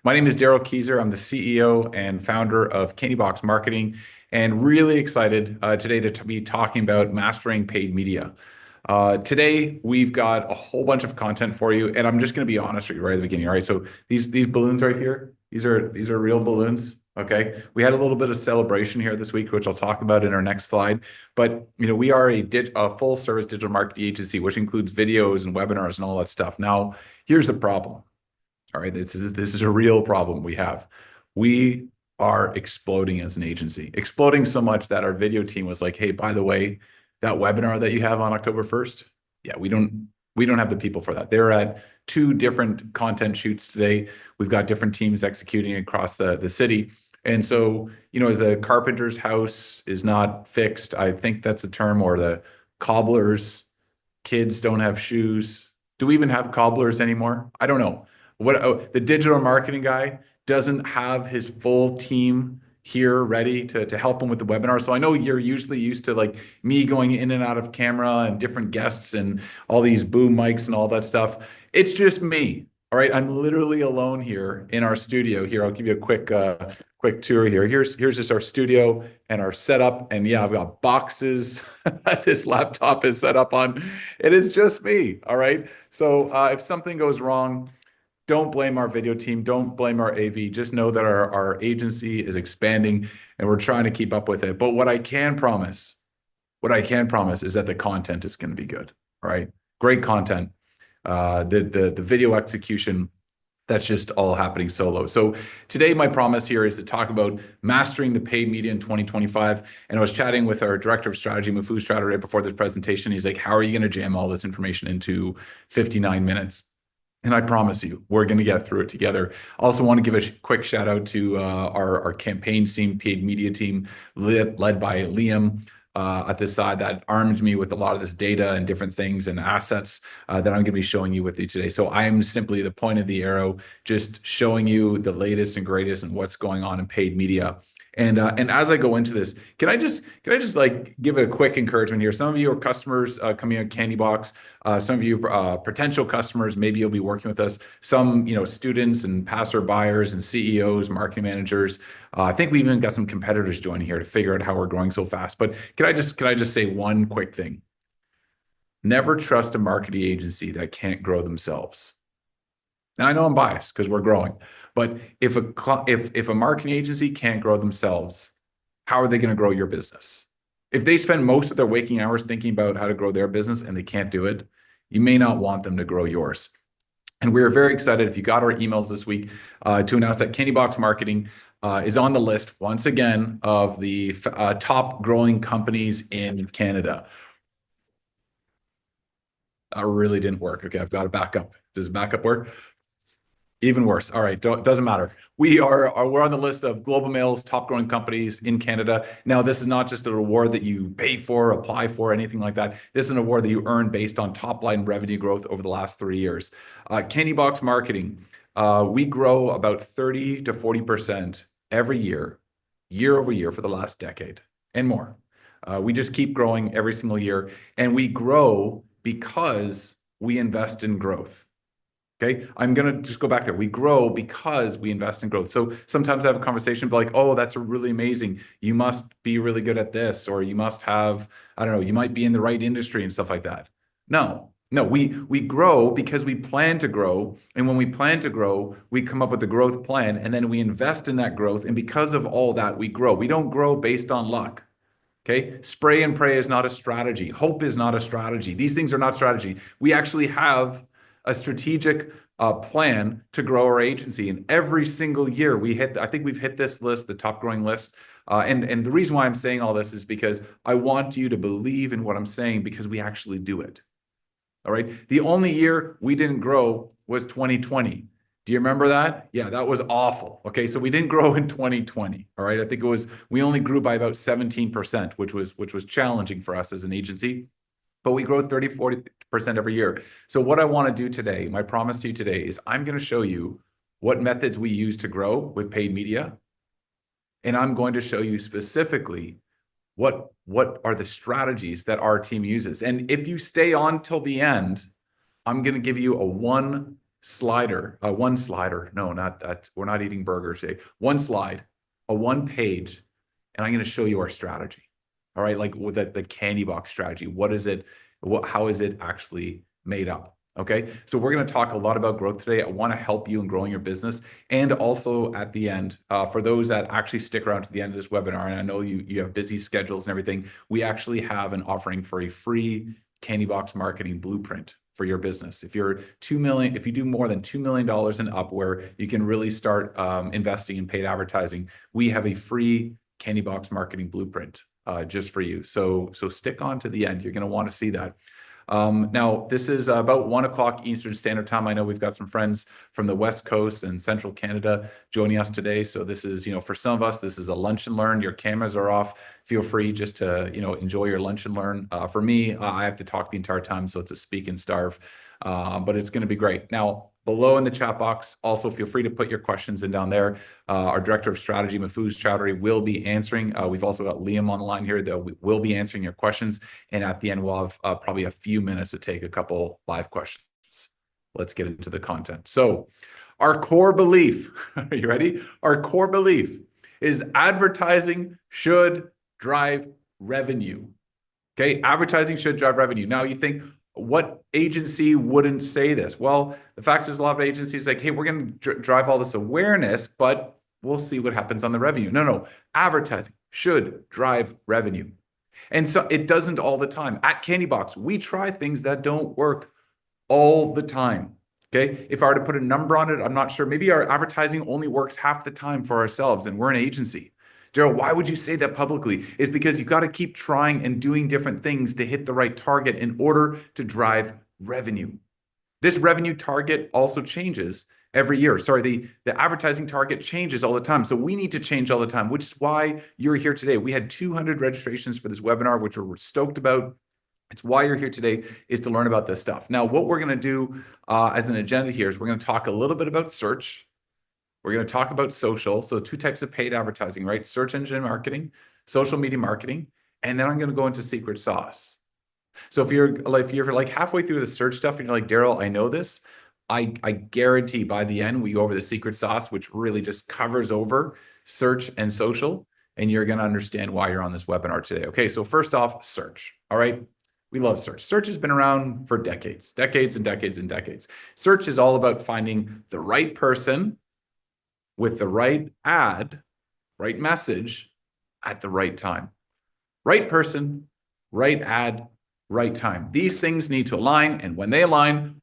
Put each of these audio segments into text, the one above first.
My name is Daryl Keyser. I'm the CEO and founder of Candybox Marketing, and really excited today to be talking about mastering paid media. Today, we've got a whole bunch of content for you, and I'm just going to be honest with you right at the beginning. All right, so these balloons right here, these are real balloons. Okay, we had a little bit of celebration here this week, which I'll talk about in our next slide. But we are a full service digital marketing agency, which includes videos and webinars and all that stuff. Now, here's the problem. All right, this is a real problem we have. We are exploding as an agency, exploding so much that our video team was like, "Hey, by the way, that webinar that you have on October 1st, yeah, we don't have the people for that." They're at two different content shoots today. We've got different teams executing across the city. And so, as the carpenter's house is not fixed, I think that's a term, or the cobbler's kids don't have shoes. Do we even have cobblers anymore? I don't know. The digital marketing guy doesn't have his full team here ready to help him with the webinar. So I know you're usually used to like me going in and out of camera and different guests and all these boom mics and all that stuff. It's just me. All right, I'm literally alone here in our studio. Here, I'll give you a quick tour here. Here's just our studio and our setup. And yeah, I've got boxes that this laptop is set up on. It is just me. All right. So if something goes wrong, don't blame our video team. Don't blame our AV. Just know that our agency is expanding and we're trying to keep up with it. But what I can promise is that the content is going to be good. All right. Great content. The video execution, that's just all happening solo. So today, my promise here is to talk about mastering the paid media in 2025. And I was chatting with our director of strategy, Mafu Strata, right before this presentation. He's like, "How are you going to jam all this information into 59 minutes?" And I promise you, we're going to get through it together. I also want to give a quick shout out to our campaign team, paid media team, led by Liam at this side, that armed me with a lot of this data and different things and assets that I'm going to be showing you with you today. So I'm simply the point of the arrow, just showing you the latest and greatest and what's going on in paid media. And as I go into this, can I just like give it a quick encouragement here? Some of you are customers coming on Candybox. Some of you potential customers, maybe you'll be working with us. Some students and passer buyers and CEOs, marketing managers. I think we even got some competitors joining here to figure out how we're growing so fast. But can I just say one quick thing? Never trust a marketing agency that can't grow themselves. Now, I know I'm biased because we're growing, but if a marketing agency can't grow themselves, how are they going to grow your business? If they spend most of their waking hours thinking about how to grow their business and they can't do it, you may not want them to grow yours. And we are very excited, if you got our emails this week, to announce that Candybox Marketing is on the list once again of the top growing companies in Canada. That really didn't work. Okay, I've got a backup. Does backup work? Even worse. All right, doesn't matter. We're on the list of Global Mail's top growing companies in Canada. Now, this is not just an award that you pay for, apply for, anything like that. This is an award that you earn based on top line revenue growth over the last 3 years. Candybox Marketing, we grow about 30 to 40% every year over year for the last decade and more. We just keep growing every single year, and we grow because we invest in growth. Okay, I'm going to just go back there. We grow because we invest in growth. So sometimes I have a conversation like, "Oh, that's really amazing. You must be really good at this," or "You must have, I don't know, you might be in the right industry," and stuff like that. No, we grow because we plan to grow. And when we plan to grow, we come up with a growth plan, and then we invest in that growth. And because of all that, we grow. We don't grow based on luck. Okay, spray and pray is not a strategy. Hope is not a strategy. These things are not strategy. We actually have a strategic plan to grow our agency. And every single year I think we've hit this list, the top growing list. And the reason why I'm saying all this is because I want you to believe in what I'm saying, because we actually do it. All right. The only year we didn't grow was 2020. Do you remember that? Yeah, that was awful. Okay, so we didn't grow in 2020. All right, I think we only grew by about 17%, which was challenging for us as an agency. But we grow 30, 40% every year. So what I want to do today, my promise to you today, is I'm going to show you what methods we use to grow with paid media. And I'm going to show you specifically what are the strategies that our team uses. And if you stay on till the end, I'm going to give you a one slider. No, not that. We're not eating burgers today. One slide, a one page, and I'm going to show you our strategy. All right, like with the Candybox strategy. What is it? How is it actually made up? Okay, so we're going to talk a lot about growth today. I want to help you in growing your business, and also at the end, for those that actually stick around to the end of this webinar, and I know you have busy schedules and everything, we actually have an offering for a free Candybox marketing blueprint for your business. If you're if you do more than $2 million and up, where you can really start investing in paid advertising, we have a free Candybox marketing blueprint just for you. So stick on to the end. You're going to want to see that. Now, this is about 1 o'clock Eastern Standard Time. I know we've got some friends from the West Coast and Central Canada joining us today. So this is, for some of us, this is a lunch and learn. Your cameras are off. Feel free just to, enjoy your lunch and learn. For me, I have to talk the entire time, so it's a speak and starve. But it's going to be great. Now, below in the chat box, also feel free to put your questions in down there. Our Director of Strategy, Mahfouz Chowdhury, will be answering. We've also got Liam on the line here that will be answering your questions. And at the end, we'll have probably a few minutes to take a couple live questions. Let's get into the content. So our core belief, are you ready? Our core belief is advertising should drive revenue. Okay, advertising should drive revenue. Now you think, what agency wouldn't say this? Well, the fact is a lot of agencies like, hey, we're going to drive all this awareness, but we'll see what happens on the revenue. No, advertising should drive revenue. And so it doesn't all the time. At Candybox, we try things that don't work all the time. Okay, if I were to put a number on it, I'm not sure. Maybe our advertising only works half the time for ourselves, and we're an agency. Daryl, why would you say that publicly? It's because you've got to keep trying and doing different things to hit the right target in order to drive revenue. This revenue target also changes every year. Sorry, the advertising target changes all the time. So we need to change all the time, which is why you're here today. We had 200 registrations for this webinar, which we're stoked about. It's why you're here today, is to learn about this stuff. Now, what we're going to do as an agenda here is we're going to talk a little bit about search. We're going to talk about social. So 2 types of paid advertising, right? Search engine marketing, social media marketing, and then I'm going to go into secret sauce. So if you're like halfway through the search stuff and you're like, Daryl, I know this, I guarantee by the end we go over the secret sauce, which really just covers over search and social, and you're going to understand why you're on this webinar today. Okay, so first off, search. All right. We love search. Search has been around for decades and decades and decades. Search is all about finding the right person with the right ad, right message at the right time. Right person, right ad, right time. These things need to align, and when they align,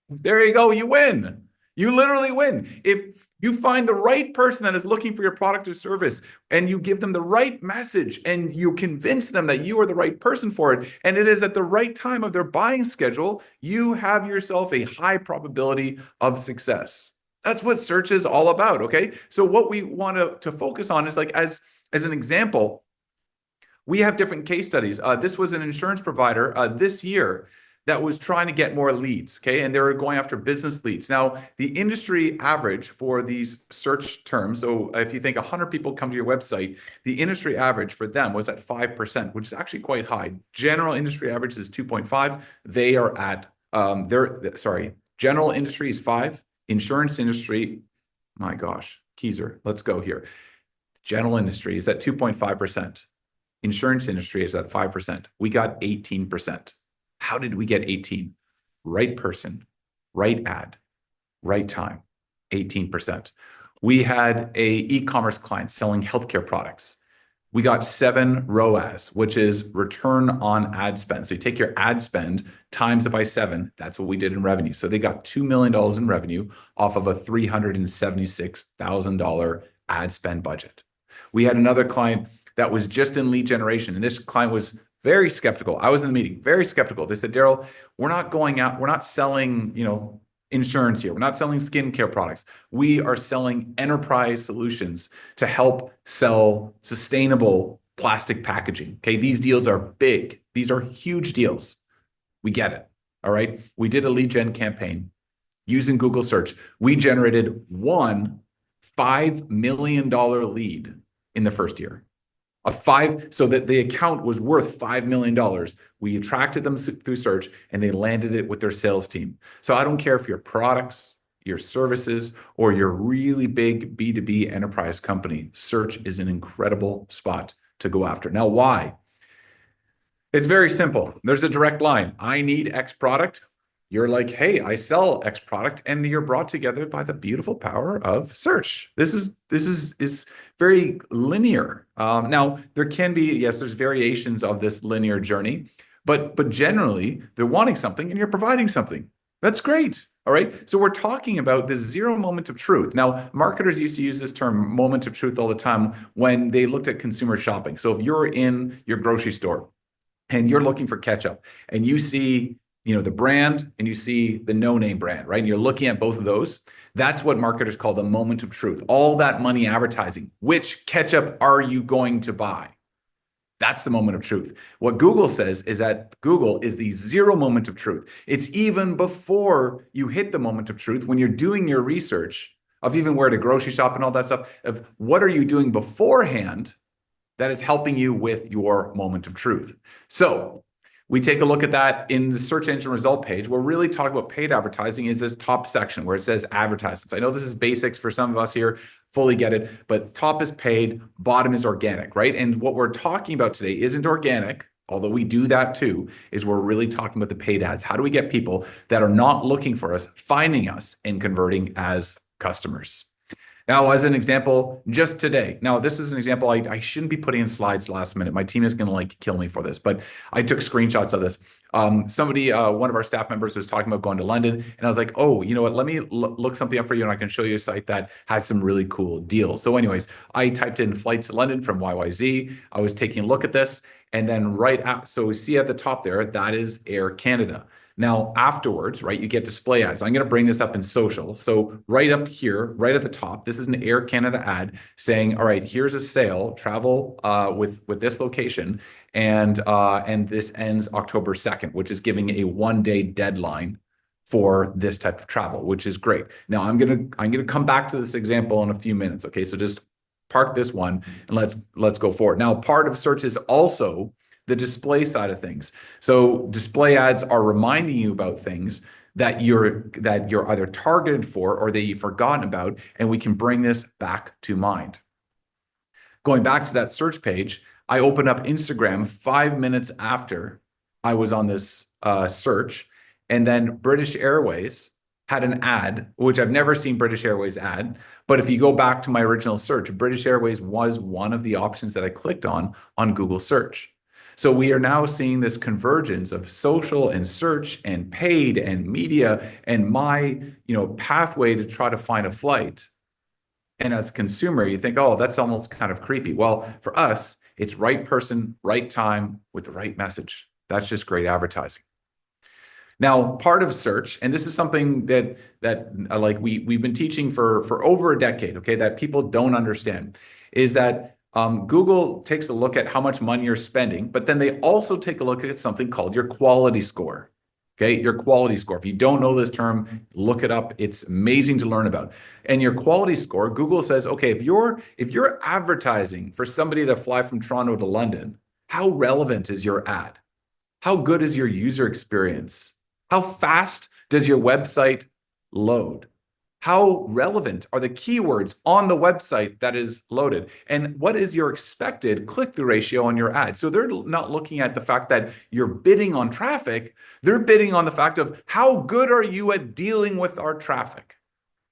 there you go, you win. You literally win. If you find the right person that is looking for your product or service, and you give them the right message, and you convince them that you are the right person for it, and it is at the right time of their buying schedule, you have yourself a high probability of success. That's what search is all about, okay? So what we want to focus on is, like, as an example, we have different case studies. This was an insurance provider this year that was trying to get more leads, okay? And they were going after business leads. Now, the industry average for these search terms, so if you think 100 people come to your website, the industry average for them was at 5%, which is actually quite high. General industry average is 2.5. They are at, general industry is 5. Insurance industry, my gosh, Keyser, let's go here. General industry is at 2.5%. Insurance industry is at 5%. We got 18%. How did we get 18? Right person, right ad, right time, 18%. We had a e-commerce client selling healthcare products. We got 7 ROAS, which is return on ad spend. So you take your ad spend times it by 7. That's what we did in revenue. So they got $2 million in revenue off of a $376,000 ad spend budget. We had another client that was just in lead generation, and this client was very skeptical. I was in the meeting, very skeptical. They said, Daryl, we're not going out, we're not selling, insurance here. We're not selling skincare products. We are selling enterprise solutions to help sell sustainable plastic packaging. Okay, these deals are big. These are huge deals. We get it. All right. We did a lead gen campaign using Google search. We generated one $5 million lead in the first year. So that the account was worth $5 million. We attracted them through search and they landed it with their sales team. So I don't care if your products, your services, or your really big B2B enterprise company, search is an incredible spot to go after. Now, why? It's very simple. There's a direct line. I need X product. You're like, hey, I sell X product, and you're brought together by the beautiful power of search. This is very linear. Now there can be, yes, there's variations of this linear journey, but generally they're wanting something and you're providing something. That's great. All right. So we're talking about this zero moment of truth. Now, marketers used to use this term moment of truth all the time when they looked at consumer shopping. So if you're in your grocery store and you're looking for ketchup and you see, the brand and you see the no-name brand, right? And you're looking at both of those. That's what marketers call the moment of truth. All that money advertising. Which ketchup are you going to buy? That's the moment of truth. What Google says is that Google is the zero moment of truth. It's even before you hit the moment of truth when you're doing your research of even where to grocery shop and all that stuff, of what are you doing beforehand that is helping you with your moment of truth. So we take a look at that in the search engine result page. We're really talking about paid advertising is this top section where it says advertisements. I know this is basics for some of us here, fully get it, but top is paid, bottom is organic, right? And what we're talking about today isn't organic, although we do that too, is we're really talking about the paid ads. How do we get people that are not looking for us, finding us and converting as customers? Now, as an example, just today. Now, this is an example I shouldn't be putting in slides last minute. My team is going to kill me for this, but I took screenshots of this. One of our staff members was talking about going to London, and I was like, oh, you know what? Let me look something up for you, and I can show you a site that has some really cool deals. So anyways, I typed in flights to London from YYZ. I was taking a look at this, and then so we see at the top there, that is Air Canada. Now, afterwards, right, you get display ads. I'm going to bring this up in social. So right up here, right at the top, this is an Air Canada ad saying, all right, here's a sale, travel with this location. And this ends October 2nd, which is giving a 1-day deadline for this type of travel, which is great. Now, I'm gonna come back to this example in a few minutes. Okay, so just park this one and let's go forward. Now, part of search is also the display side of things. So display ads are reminding you about things that you're either targeted for or that you've forgotten about, and we can bring this back to mind. Going back to that search page, I opened up Instagram 5 minutes after I was on this search, and then British Airways had an ad, which I've never seen British Airways ad, but if you go back to my original search, British Airways was one of the options that I clicked on Google search. So we are now seeing this convergence of social and search and paid and media and my, pathway to try to find a flight. And as a consumer, you think, oh, that's almost kind of creepy. Well, for us, it's right person, right time with the right message. That's just great advertising. Now, part of search, and this is something that we've been teaching for over a decade, okay, that people don't understand, is that Google takes a look at how much money you're spending, but then they also take a look at something called your quality score. Okay, your quality score. If you don't know this term, look it up. It's amazing to learn about. And your quality score, Google says, okay, if you're advertising for somebody to fly from Toronto to London, how relevant is your ad? How good is your user experience? How fast does your website load? How relevant are the keywords on the website that is loaded? And what is your expected click-through ratio on your ad? So they're not looking at the fact that you're bidding on traffic. They're bidding on the fact of how good are you at dealing with our traffic?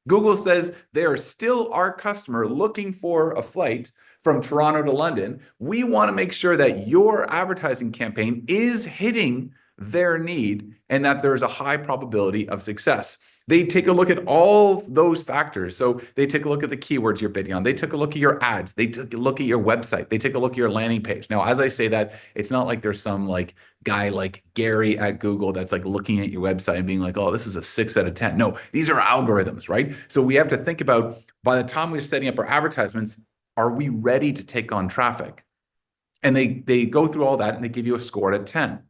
Google says they are still our customer looking for a flight from Toronto to London. We want to make sure that your advertising campaign is hitting their need and that there's a high probability of success. They take a look at all those factors. So they take a look at the keywords you're bidding on. They took a look at your ads. They took a look at your website. They take a look at your landing page. Now, as I say that, it's not like there's some guy like Gary at Google that's looking at your website and being like, oh, this is a 6 out of 10. No, these are algorithms, right? So we have to think about, by the time we're setting up our advertisements, are we ready to take on traffic? And they go through all that and they give you a score out of 10.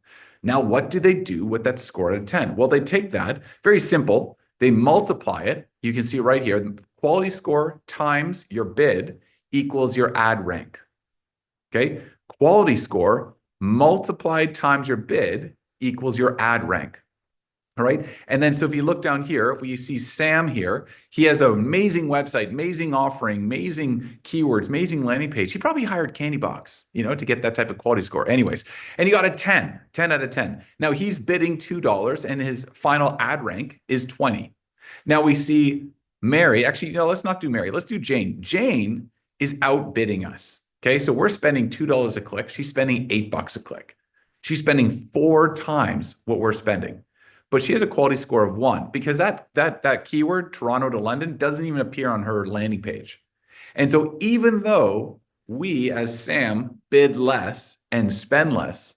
Now, what do they do with that score out of 10? Well, they take that, very simple, they multiply it. You can see right here, the quality score times your bid equals your ad rank. Okay. Quality score multiplied times your bid equals your ad rank. All right. And then, so if you look down here, if we see Sam here, he has an amazing website, amazing offering, amazing keywords, amazing landing page. He probably hired Candybox, to get that type of quality score. Anyways, and he got a 10 out of 10. Now he's bidding $2 and his final ad rank is 20. Now we see Mary, actually, let's not do Mary. Let's do Jane. Jane is outbidding us. Okay. So we're spending $2 a click. She's spending $8 a click. She's spending 4 times what we're spending. But she has a quality score of 1 because that keyword, Toronto to London, doesn't even appear on her landing page. And so even though we, as Sam, bid less and spend less,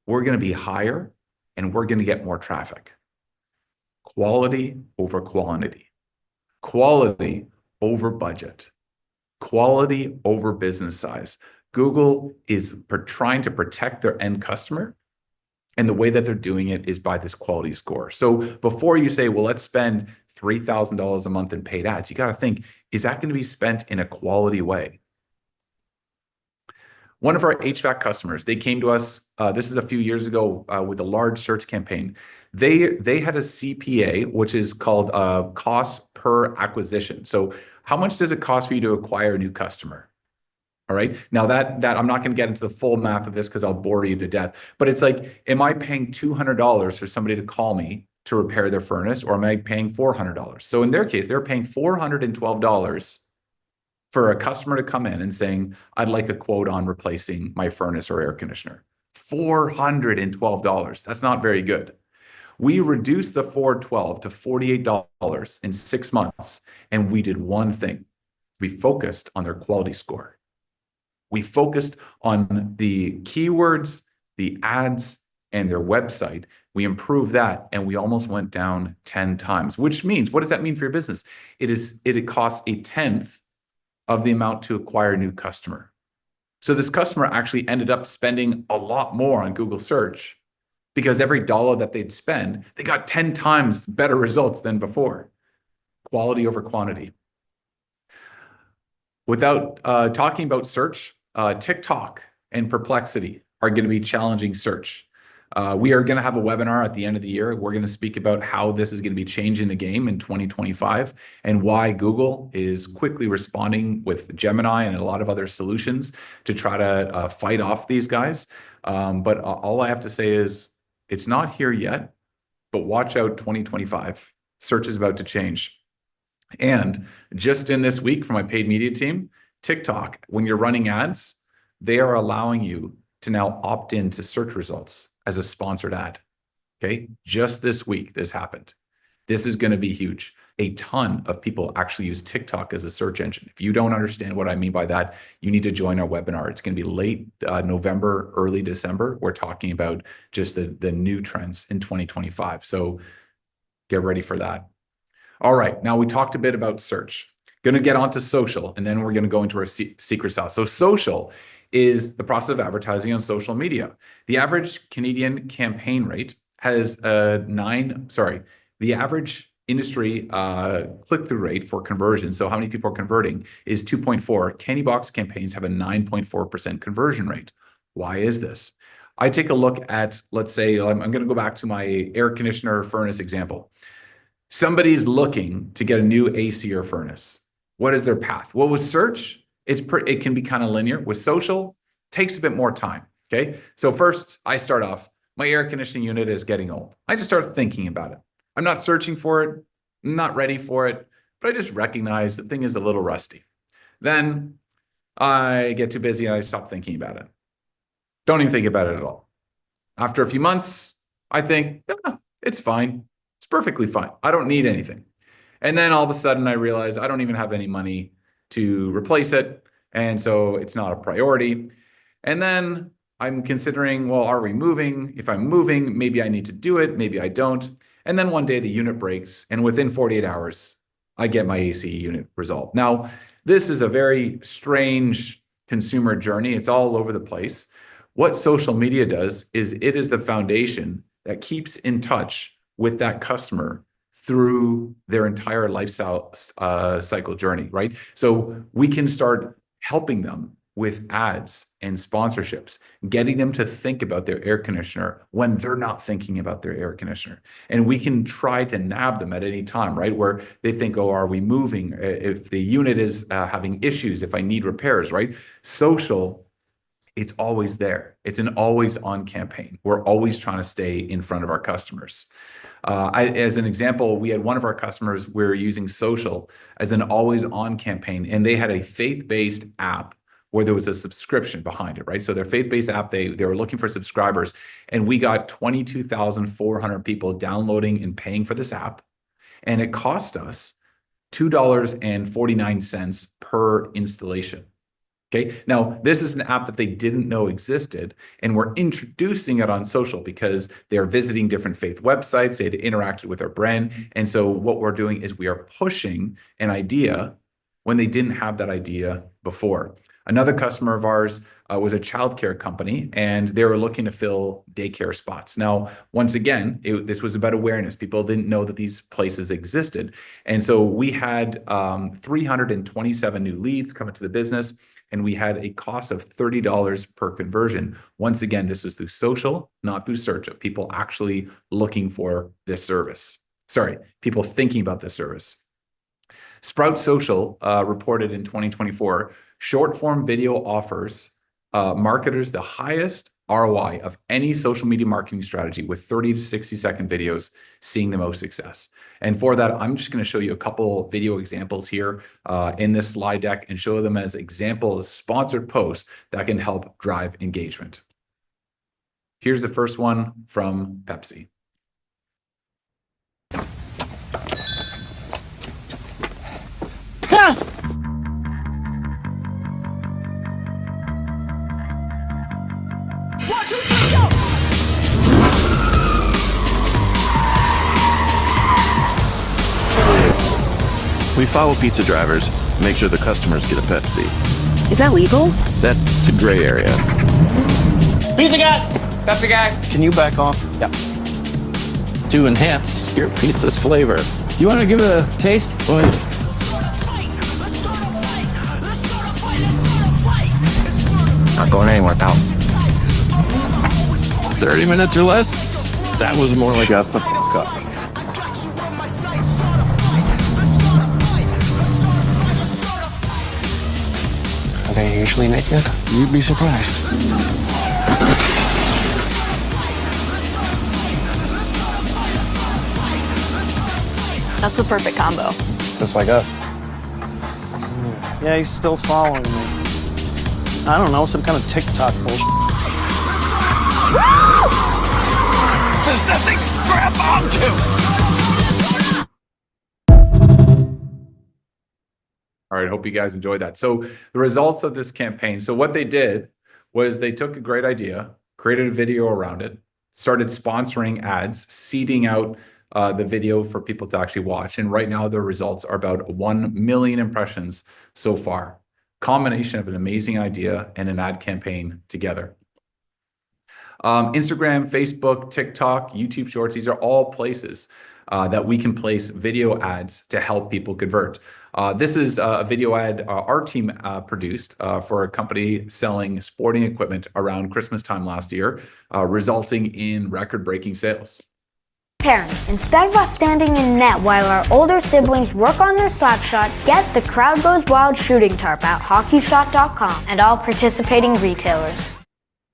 we're going to be higher and we're going to get more traffic. Quality over quantity. Quality over budget. Quality over business size. Google is trying to protect their end customer. And the way that they're doing it is by this quality score. So before you say, well, let's spend $3,000 a month in paid ads, you got to think, is that going to be spent in a quality way? One of our HVAC customers, they came to us, this is a few years ago with a large search campaign. They had a CPA, which is called cost per acquisition. So how much does it cost for you to acquire a new customer? All right. Now that I'm not going to get into the full math of this because I'll bore you to death, but it's like, am I paying $200 for somebody to call me to repair their furnace, or am I paying $400? So in their case, they're paying $412 for a customer to come in and saying, I'd like a quote on replacing my furnace or air conditioner. $412. That's not very good. We reduced the $412 to $48 in 6 months, and we did one thing. We focused on their quality score. We focused on the keywords, the ads, and their website. We improved that, and we almost went down 10 times, which means, what does that mean for your business? It costs 1/10 of the amount to acquire a new customer. So this customer actually ended up spending a lot more on Google search because every dollar that they'd spend, they got 10 times better results than before. Quality over quantity. Without talking about search, TikTok and Perplexity are going to be challenging search. We are going to have a webinar at the end of the year. We're going to speak about how this is going to be changing the game in 2025 and why Google is quickly responding with Gemini and a lot of other solutions to try to fight off these guys. But all I have to say is it's not here yet, but watch out 2025. Search is about to change. And just in this week for my paid media team, TikTok, when you're running ads, they are allowing you to now opt into search results as a sponsored ad. Okay. Just this week, this happened. This is going to be huge. A ton of people actually use TikTok as a search engine. If you don't understand what I mean by that, you need to join our webinar. It's going to be late November, early December. We're talking about just the new trends in 2025. So get ready for that. All right. Now we talked a bit about search. Going to get onto social, and then we're going to go into our secret sauce. So social is the process of advertising on social media. The average Canadian campaign rate has the average industry click-through rate for conversion, so how many people are converting, is 2.4. Candybox campaigns have a 9.4% conversion rate. Why is this? I take a look at, let's say, I'm going to go back to my air conditioner furnace example. Somebody's looking to get a new AC or furnace. What is their path? Well, with search, it can be kind of linear. With social, takes a bit more time. Okay. So first, I start off, my air conditioning unit is getting old. I just start thinking about it. I'm not searching for it, I'm not ready for it, but I just recognize the thing is a little rusty. Then I get too busy and I stop thinking about it. Don't even think about it at all. After a few months, I think, it's fine. It's perfectly fine. I don't need anything. And then all of a sudden I realize I don't even have any money to replace it. And so it's not a priority. And then I'm considering, well, are we moving? If I'm moving, maybe I need to do it. Maybe I don't. And then one day the unit breaks, and within 48 hours, I get my AC unit resolved. Now, this is a very strange consumer journey. It's all over the place. What social media does is it is the foundation that keeps in touch with that customer through their entire lifestyle cycle journey, right? So we can start helping them with ads and sponsorships, getting them to think about their air conditioner when they're not thinking about their air conditioner. And we can try to nab them at any time, right? Where they think, oh, are we moving? If the unit is having issues, if I need repairs, right? Social, it's always there. It's an always on campaign. We're always trying to stay in front of our customers. As an example, we had one of our customers, we were using social as an always on campaign, and they had a faith-based app where there was a subscription behind it, right? So their faith-based app, they were looking for subscribers, and we got 22,400 people downloading and paying for this app. And it cost us $2.49 per installation. Okay, now this is an app that they didn't know existed, and we're introducing it on social because they're visiting different faith websites, they had interacted with our brand. And so what we're doing is we are pushing an idea when they didn't have that idea before. Another customer of ours was a childcare company, and they were looking to fill daycare spots. Now, once again, this was about awareness. People didn't know that these places existed. And so we had 327 new leads come into the business, and we had a cost of $30 per conversion. Once again, this was through social, not through search, of people actually looking for this service. Sorry, people thinking about this service. Sprout Social reported in 2024, short form video offers marketers the highest ROI of any social media marketing strategy, with 30 to 60-second videos seeing the most success. And for that, I'm just going to show you a couple video examples here in this slide deck and show them as examples, sponsored posts that can help drive engagement. Here's the first one from Pepsi. We follow pizza drivers, make sure the customers get a Pepsi. Is that legal? That's a gray area. Pizza guy! Pepsi guy! Can you back off? Yep. To enhance your pizza's flavor. You want to give it a taste? Well, Not going anywhere, pal. 30 minutes or less? That was more like a cup. Are they usually naked? You'd be surprised. That's the perfect combo. Just like us. Yeah, he's still following me. I don't know, some kind of TikTok bullshit. There's nothing to grab onto! All right, hope you guys enjoyed that. So the results of this campaign. So what they did was they took a great idea, created a video around it, started sponsoring ads, seeding out the video for people to actually watch. And right now the results are about 1 million impressions so far. Combination of an amazing idea and an ad campaign together. Instagram, Facebook, TikTok, YouTube Shorts, these are all places that we can place video ads to help people convert. This is a video ad our team produced for a company selling sporting equipment around Christmas time last year, resulting in record-breaking sales. Parents, instead of us standing in net while our older siblings work on their slap shot, get the Crowd Goes Wild shooting tarp at hockeyshot.com and all participating retailers.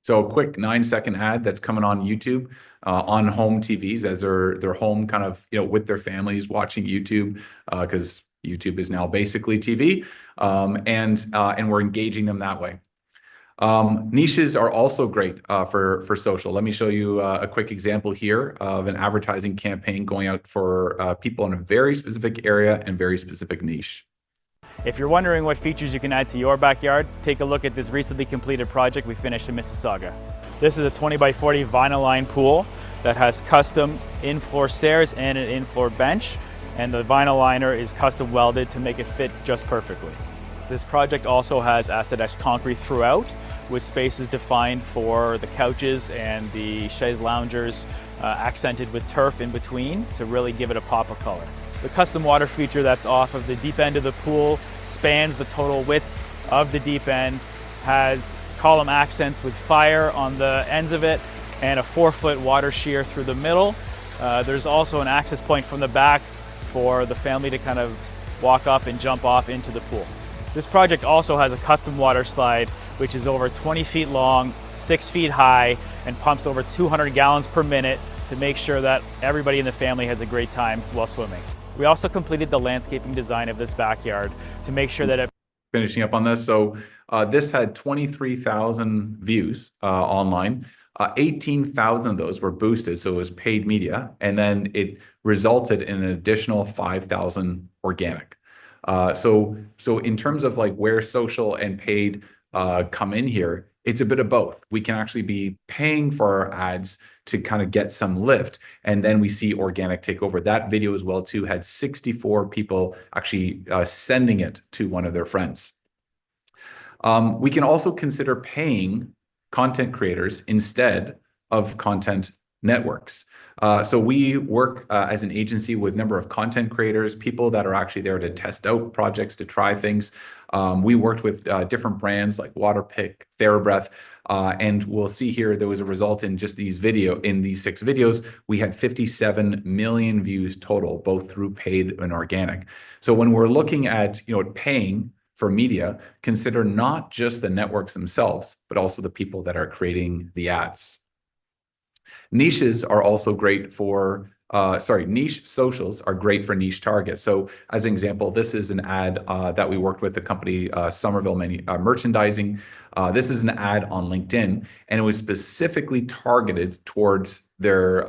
So a quick 9-second ad that's coming on YouTube, on home TVs as they're home, kind of, with their families watching YouTube, because YouTube is now basically TV, and we're engaging them that way. Niches are also great for social. Let me show you a quick example here of an advertising campaign going out for people in a very specific area and very specific niche. If you're wondering what features you can add to your backyard, take a look at this recently completed project we finished in Mississauga. This is a 20 by 40 vinyl line pool that has custom in-floor stairs and an in-floor bench, and the vinyl liner is custom welded to make it fit just perfectly. This project also has acid etched concrete throughout, with spaces defined for the couches and the chaise loungers, accented with turf in between to really give it a pop of color. The custom water feature that's off of the deep end of the pool spans the total width of the deep end, has column accents with fire on the ends of it and a 4-foot water shear through the middle. There's also an access point from the back for the family to kind of walk up and jump off into the pool. This project also has a custom water slide, which is over 20 feet long, 6 feet high, and pumps over 200 gallons per minute to make sure that everybody in the family has a great time while swimming. We also completed the landscaping design of this backyard to make sure that it... Finishing up on this, so this had 23,000 views online. 18,000 of those were boosted, so it was paid media, and then it resulted in an additional 5,000 organic. So in terms of like where social and paid come in here, it's a bit of both. We can actually be paying for our ads to kind of get some lift, and then we see organic take over. That video as well too had 64 people actually sending it to one of their friends. We can also consider paying content creators instead of content networks. So we work as an agency with a number of content creators, people that are actually there to test out projects, to try things. We worked with different brands like Waterpik, TheraBreath, and we'll see here there was a result in just these 6 videos. We had 57 million views total, both through paid and organic. So when we're looking at paying for media, consider not just the networks themselves, but also the people that are creating the ads. Niches are also great for, niche socials are great for niche targets. So as an example, this is an ad that we worked with the company Somerville Merchandising. This is an ad on LinkedIn, and it was specifically targeted towards their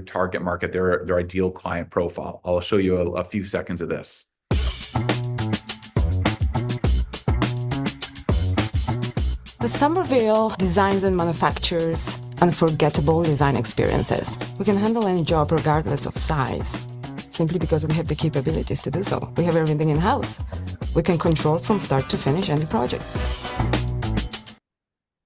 target market, their ideal client profile. I'll show you a few seconds of this. The Somerville designs and manufactures unforgettable design experiences. We can handle any job regardless of size, simply because we have the capabilities to do so. We have everything in-house. We can control from start to finish any project.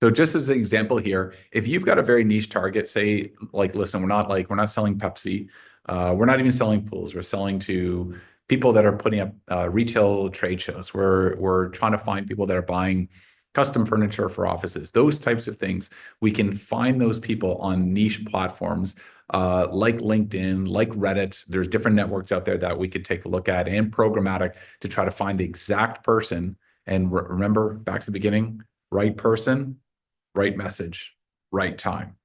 So just as an example here, if you've got a very niche target, say like, listen, we're not selling Pepsi, we're not even selling pools, we're selling to people that are putting up retail trade shows. We're trying to find people that are buying custom furniture for offices, those types of things. We can find those people on niche platforms like LinkedIn, like Reddit. There's different networks out there that we could take a look at, and programmatic, to try to find the exact person. And remember, back to the beginning, right person, right message, right time.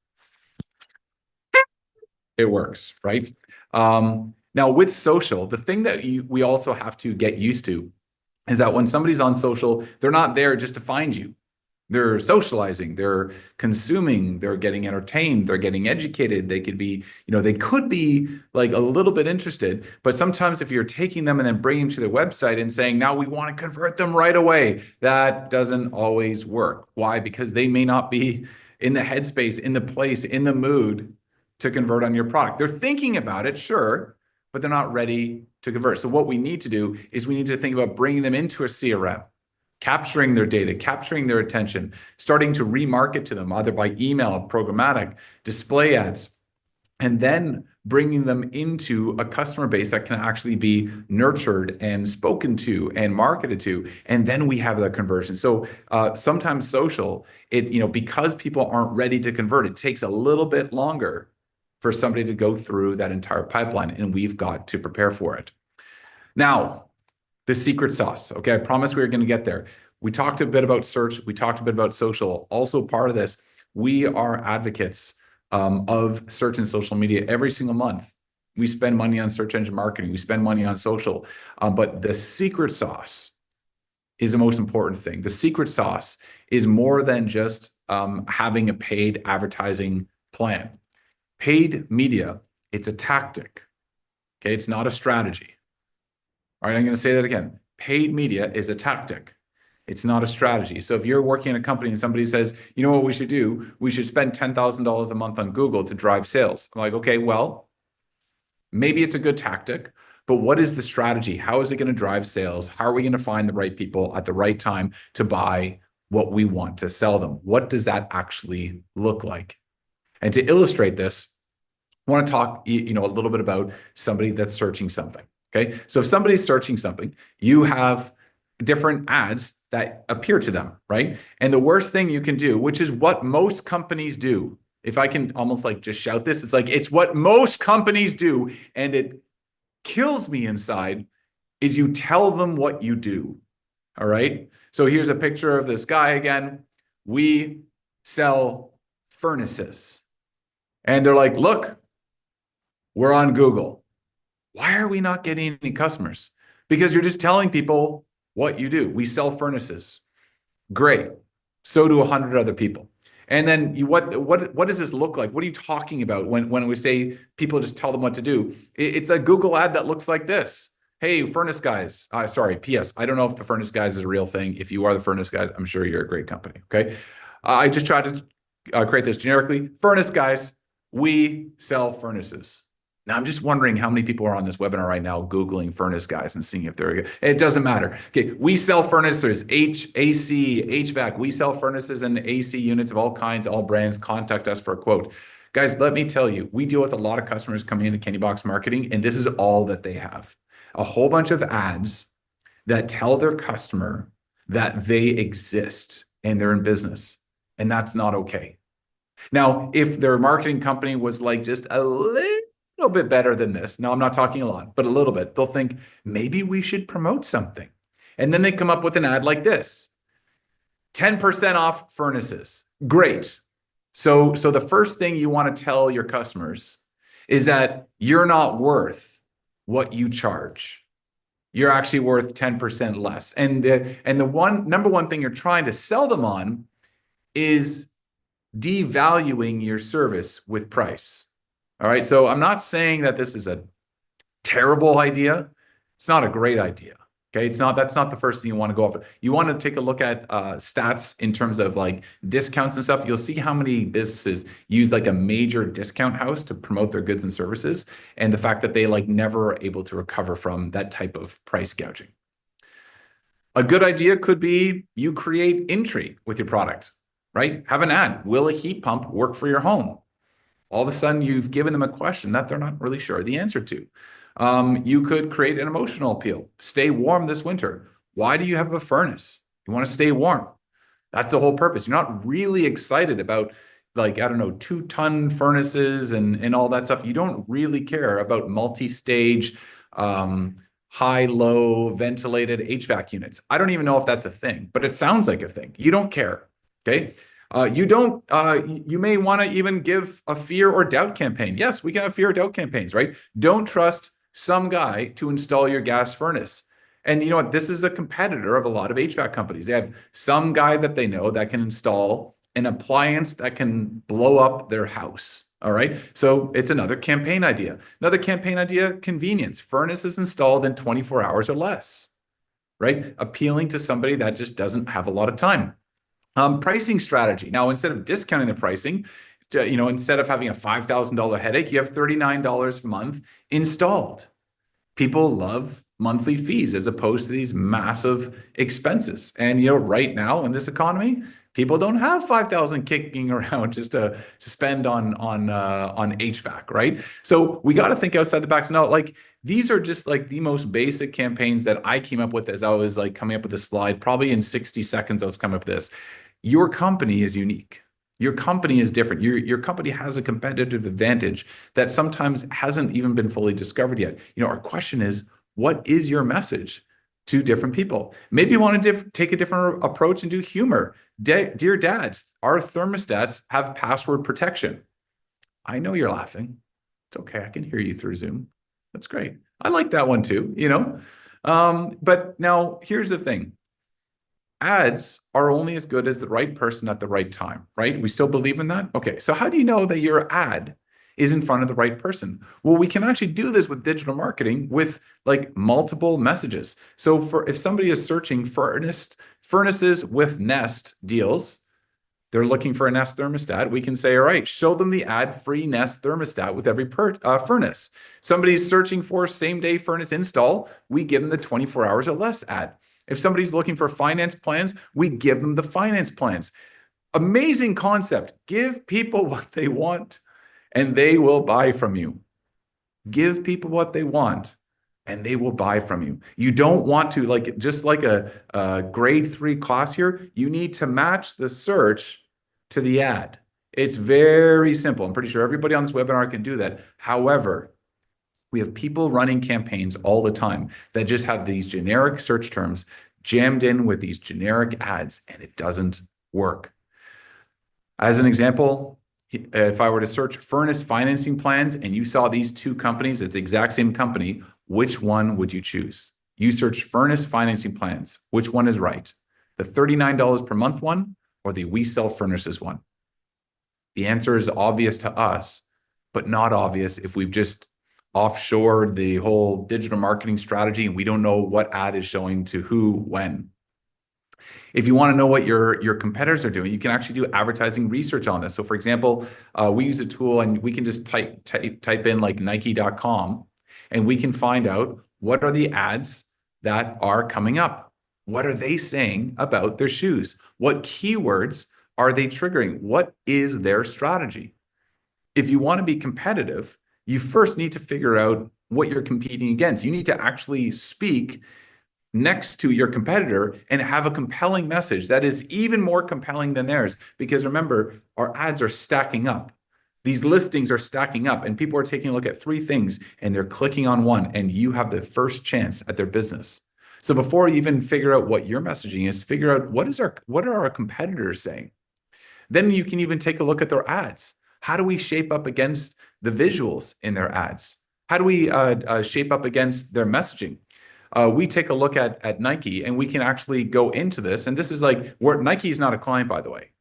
It works, right? Now with social, the thing that we also have to get used to is that when somebody's on social, they're not there just to find you. They're socializing, they're consuming, they're getting entertained, they're getting educated. They could be, they could be like a little bit interested, but sometimes if you're taking them and then bringing them to their website and saying, now we want to convert them right away, that doesn't always work. Why? Because they may not be in the headspace, in the place, in the mood to convert on your product. They're thinking about it, sure, but they're not ready to convert. So what we need to do is we need to think about bringing them into a CRM, capturing their data, capturing their attention, starting to remarket to them either by email, programmatic, display ads, and then bringing them into a customer base that can actually be nurtured and spoken to and marketed to, and then we have the conversion. So sometimes social, because people aren't ready to convert, it takes a little bit longer for somebody to go through that entire pipeline, and we've got to prepare for it. Now, the secret sauce, okay? I promise we were gonna get there. We talked a bit about search, we talked a bit about social. Also part of this, we are advocates of search and social media. Every single month, we spend money on search engine marketing, we spend money on social, but the secret sauce is the most important thing. The secret sauce is more than just having a paid advertising plan. Paid media, it's a tactic, okay? It's not a strategy. All right, I'm going to say that again. Paid media is a tactic. It's not a strategy. So if you're working in a company and somebody says, you know what we should do? We should spend $10,000 a month on Google to drive sales. I'm like, okay, well, maybe it's a good tactic, but what is the strategy? How is it going to drive sales? How are we going to find the right people at the right time to buy what we want to sell them? What does that actually look like? And to illustrate this, I want to talk, a little bit about somebody that's searching something. Okay, so if somebody's searching something, you have different ads that appear to them, right? And the worst thing you can do, which is what most companies do, if I can almost like just shout this, it's what most companies do, and it kills me inside, is you tell them what you do. All right. So here's a picture of this guy again. We sell furnaces. And they're like, look, we're on Google. Why are we not getting any customers? Because you're just telling people what you do. We sell furnaces. Great. So do 100 other people. And then what does this look like? What are you talking about when we say people just tell them what to do? It's a Google ad that looks like this. Hey, Furnace Guys. Sorry, PS. I don't know if the Furnace Guys is a real thing. If you are the Furnace Guys, I'm sure you're a great company. Okay. I just tried to create this generically. Furnace Guys, we sell furnaces. Now, I'm just wondering how many people are on this webinar right now Googling Furnace Guys and seeing if they're good. It doesn't matter. Okay, we sell furnaces, AC, HVAC. We sell furnaces and AC units of all kinds, all brands. Contact us for a quote. Guys, let me tell you, we deal with a lot of customers coming into Candybox marketing, and this is all that they have. A whole bunch of ads that tell their customer that they exist and they're in business, and that's not okay. Now, if their marketing company was like just a little bit better than this, no, I'm not talking a lot, but a little bit, they'll think maybe we should promote something. And then they come up with an ad like this: 10% off furnaces. Great. So the first thing you want to tell your customers is that you're not worth what you charge. You're actually worth 10% less. And the number one thing you're trying to sell them on is devaluing your service with price. All right. So I'm not saying that this is a terrible idea. It's not a great idea. Okay. That's not the first thing you want to go off. You want to take a look at stats in terms of like discounts and stuff. You'll see how many businesses use like a major discount house to promote their goods and services, and the fact that they like never are able to recover from that type of price gouging. A good idea could be you create intrigue with your product, right? Have an ad. Will a heat pump work for your home? All of a sudden you've given them a question that they're not really sure the answer to. You could create an emotional appeal. Stay warm this winter. Why do you have a furnace? You want to stay warm. That's the whole purpose. You're not really excited about, like, I don't know, 2-ton furnaces and all that stuff. You don't really care about multi-stage, high-low ventilated HVAC units. I don't even know if that's a thing, but it sounds like a thing. You don't care. Okay. You may want to even give a fear or doubt campaign. Yes, we can have fear or doubt campaigns, right? Don't trust some guy to install your gas furnace. And you know what? This is a competitor of a lot of HVAC companies. They have some guy that they know that can install an appliance that can blow up their house. All right. So it's another campaign idea. Another campaign idea: convenience. Furnace is installed in 24 hours or less, right? Appealing to somebody that just doesn't have a lot of time. Pricing strategy. Now, instead of discounting the pricing, instead of having a $5,000 headache, you have $39 a month installed. People love monthly fees as opposed to these massive expenses. And, right now in this economy, people don't have $5,000 kicking around just to spend on HVAC, right? So we got to think outside the box. Now, like, these are just like the most basic campaigns that I came up with as I was like coming up with this slide. Probably in 60 seconds, I was coming up with this. Your company is unique. Your company is different. Your company has a competitive advantage that sometimes hasn't even been fully discovered yet. Our question is, what is your message to different people? Maybe you want to take a different approach and do humor. Dear dads, our thermostats have password protection. I know you're laughing. It's okay. I can hear you through Zoom. That's great. I like that one too, But now here's the thing. Ads are only as good as the right person at the right time, right? We still believe in that? Okay, so how do you know that your ad is in front of the right person? Well, we can actually do this with digital marketing with like multiple messages. So if somebody is searching furnaces with Nest deals, they're looking for a Nest thermostat, we can say, all right, show them the ad free Nest thermostat with every furnace. Somebody's searching for same-day furnace install, we give them the 24 hours or less ad. If somebody's looking for finance plans, we give them the finance plans. Amazing concept. Give people what they want and they will buy from you. Give people what they want and they will buy from you. You don't want to, like, just like a grade 3 class here, you need to match the search to the ad. It's very simple. I'm pretty sure everybody on this webinar can do that. However, we have people running campaigns all the time that just have these generic search terms jammed in with these generic ads, and it doesn't work. As an example, if I were to search furnace financing plans and you saw these two companies, it's the exact same company, which one would you choose? You search furnace financing plans. Which one is right? The $39 per month one or the we sell furnaces one? The answer is obvious to us, but not obvious if we've just offshored the whole digital marketing strategy and we don't know what ad is showing to who, when. If you want to know what your competitors are doing, you can actually do advertising research on this. So for example, we use a tool and we can just type in like Nike.com and we can find out what are the ads that are coming up. What are they saying about their shoes? What keywords are they triggering? What is their strategy? If you want to be competitive, you first need to figure out what you're competing against. You need to actually speak next to your competitor and have a compelling message that is even more compelling than theirs. Because remember, our ads are stacking up. These listings are stacking up and people are taking a look at 3 things and they're clicking on one and you have the first chance at their business. So before you even figure out what your messaging is, figure out what are our competitors saying. Then you can even take a look at their ads. How do we shape up against the visuals in their ads? How do we shape up against their messaging? We take a look at Nike and we can actually go into this. And this is like where Nike is not a client, by the way.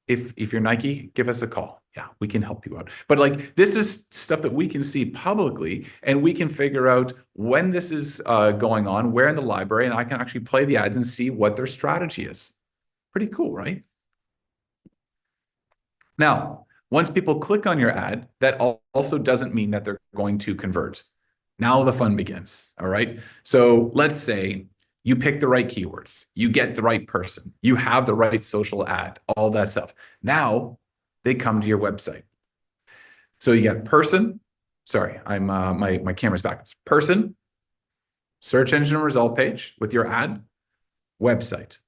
If you're Nike, give us a call. Yeah, we can help you out. But like this is stuff that we can see publicly and we can figure out when this is going on, where in the library, and I can actually play the ads and see what their strategy is. Pretty cool, right? Now, once people click on your ad, that also doesn't mean that they're going to convert. Now the fun begins, all right? So let's say you pick the right keywords, you get the right person, you have the right social ad, all that stuff. Now they come to your website. So you get person, sorry, I'm my camera's backwards. Person, search engine result page with your ad, website,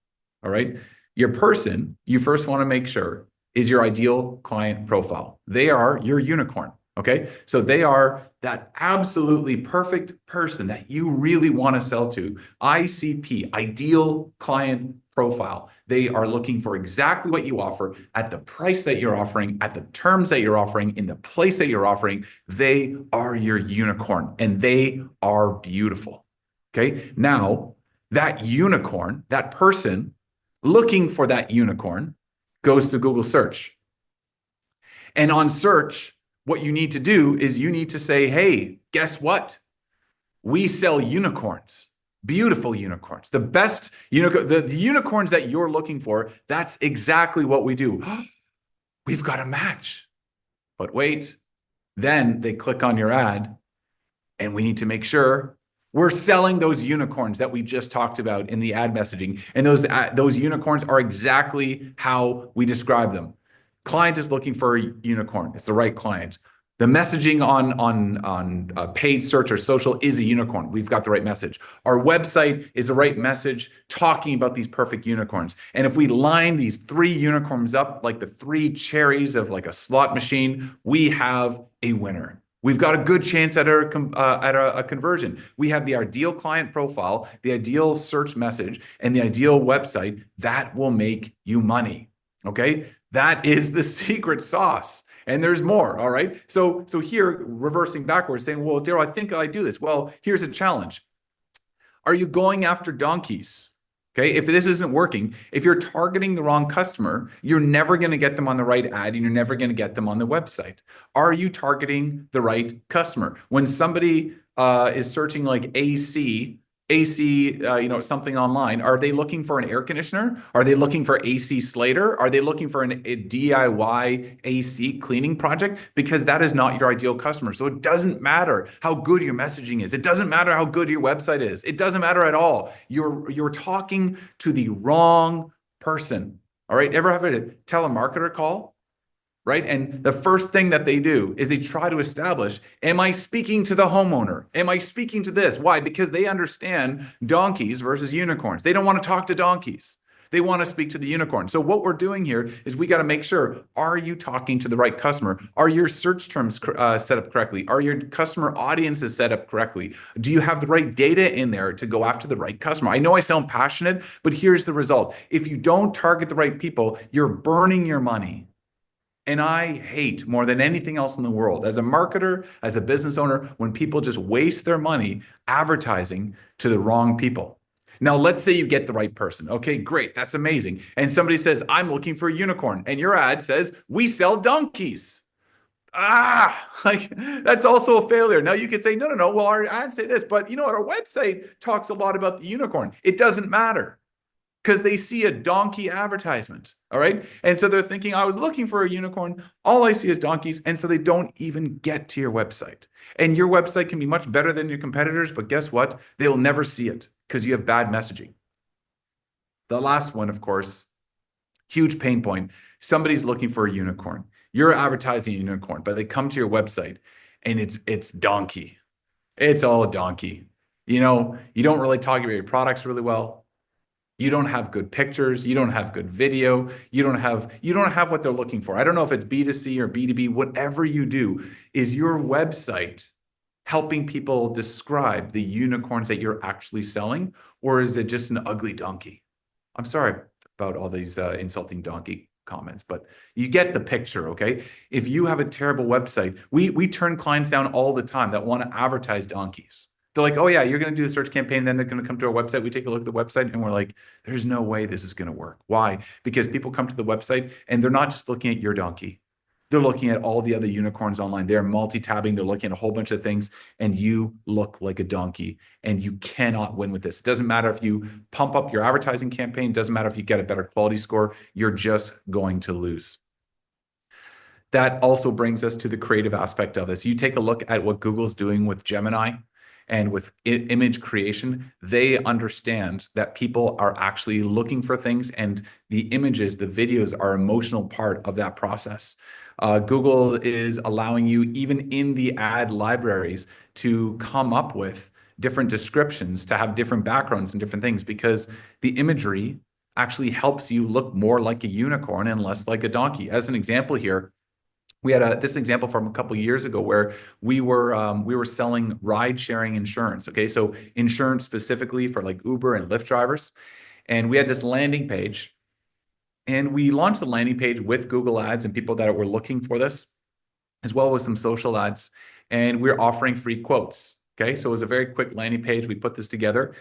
all right? Your person, you first want to make sure is your ideal client profile. They are your unicorn, okay? So they are that absolutely perfect person that you really want to sell to. ICP, ideal client profile. They are looking for exactly what you offer at the price that you're offering, at the terms that you're offering, in the place that you're offering. They are your unicorn and they are beautiful, okay? Now, that unicorn, that person looking for that unicorn goes to Google search. And on search, what you need to do is you need to say, hey, guess what? We sell unicorns, beautiful unicorns, the best unicorn, the unicorns that you're looking for. That's exactly what we do. We've got a match. But wait, then they click on your ad and we need to make sure we're selling those unicorns that we just talked about in the ad messaging. And those unicorns are exactly how we describe them. Client is looking for a unicorn. It's the right client. The messaging on paid search or social is a unicorn. We've got the right message. Our website is the right message talking about these perfect unicorns. And if we line these 3 unicorns up like the 3 cherries of like a slot machine, we have a winner. We've got a good chance at a conversion. We have the ideal client profile, the ideal search message, and the ideal website that will make you money, okay? That is the secret sauce. And there's more, all right? So here, reversing backwards, saying, well, Daryl, I think I do this. Well, here's a challenge. Are you going after donkeys? Okay, if this isn't working, if you're targeting the wrong customer, you're never going to get them on the right ad and you're never going to get them on the website. Are you targeting the right customer? When somebody is searching like AC, something online, are they looking for an air conditioner? Are they looking for AC Slater? Are they looking for a DIY AC cleaning project? Because that is not your ideal customer. So it doesn't matter how good your messaging is. It doesn't matter how good your website is. It doesn't matter at all. You're talking to the wrong person. All right. Ever have a telemarketer call? right? And the first thing that they do is they try to establish, am I speaking to the homeowner? Am I speaking to this? Why? Because they understand donkeys versus unicorns. They don't want to talk to donkeys. They want to speak to the unicorn. So what we're doing here is we got to make sure, are you talking to the right customer? Are your search terms set up correctly? Are your customer audiences set up correctly? Do you have the right data in there to go after the right customer? I know I sound passionate, but here's the result. If you don't target the right people, you're burning your money. And I hate more than anything else in the world, as a marketer, as a business owner, when people just waste their money advertising to the wrong people. Now, let's say you get the right person. Okay, great. That's amazing. And somebody says, I'm looking for a unicorn. And your ad says, we sell donkeys. Like that's also a failure. Now you could say, no. Well, our ad say this, but you know what? Our website talks a lot about the unicorn. It doesn't matter, because they see a donkey advertisement, all right? And so they're thinking, I was looking for a unicorn. All I see is donkeys. And so they don't even get to your website. And your website can be much better than your competitors, but guess what? They'll never see it because you have bad messaging. The last one, of course, huge pain point. Somebody's looking for a unicorn. You're advertising a unicorn, but they come to your website and it's donkey. It's all donkey. You know, you don't really talk about your products really well. You don't have good pictures. You don't have good video. You don't have what they're looking for. I don't know if it's B2C or B2B, whatever you do. Is your website helping people describe the unicorns that you're actually selling? Or is it just an ugly donkey? I'm sorry about all these insulting donkey comments, but you get the picture, okay? If you have a terrible website, we turn clients down all the time that want to advertise donkeys. They're like, oh yeah, you're going to do the search campaign, then they're going to come to our website. We take a look at the website and we're like, there's no way this is going to work. Why? Because people come to the website and they're not just looking at your donkey. They're looking at all the other unicorns online. They're multi-tabbing. They're looking at a whole bunch of things, and you look like a donkey, and you cannot win with this. It doesn't matter if you pump up your advertising campaign. It doesn't matter if you get a better quality score. You're just going to lose. That also brings us to the creative aspect of this. You take a look at what Google's doing with Gemini and with image creation. They understand that people are actually looking for things, and the images, the videos are an emotional part of that process. Google is allowing you, even in the ad libraries, to come up with different descriptions, to have different backgrounds and different things, because the imagery actually helps you look more like a unicorn and less like a donkey. As an example here, we had this example from a couple of years ago where we were selling ride-sharing insurance. Okay, so insurance specifically for like Uber and Lyft drivers, and we had this landing page, and we launched the landing page with Google Ads and people that were looking for this, as well as some social ads, and we're offering free quotes. Okay, so it was a very quick landing page. We put this together.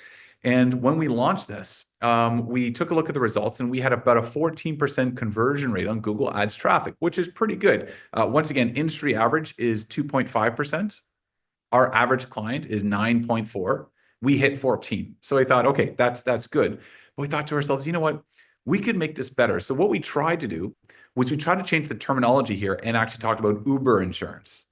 And when we launched this, we took a look at the results, and we had about a 14% conversion rate on Google Ads traffic, which is pretty good. Once again, industry average is 2.5%. Our average client is 9.4. We hit 14. So I thought, okay, that's good. But we thought to ourselves, you know what? We could make this better. So what we tried to do was we tried to change the terminology here and actually talked about Uber insurance.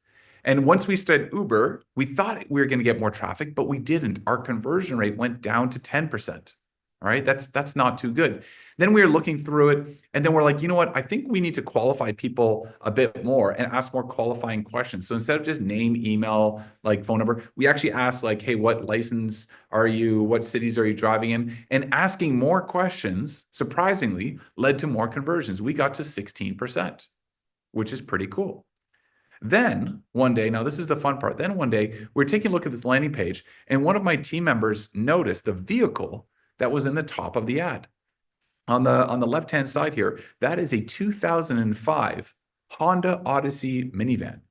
And once we said Uber, we thought we were going to get more traffic, but we didn't. Our conversion rate went down to 10%. All right, that's not too good. Then we were looking through it, and then we're like, you know what? I think we need to qualify people a bit more and ask more qualifying questions. So instead of just name, email, like phone number, we actually asked like, hey, what license are you? What cities are you driving in? And asking more questions, surprisingly, led to more conversions. We got to 16%, which is pretty cool. Then one day, now this is the fun part. Then one day we're taking a look at this landing page, and one of my team members noticed the vehicle that was in the top of the ad. On the left-hand side here, that is a 2005 Honda Odyssey minivan.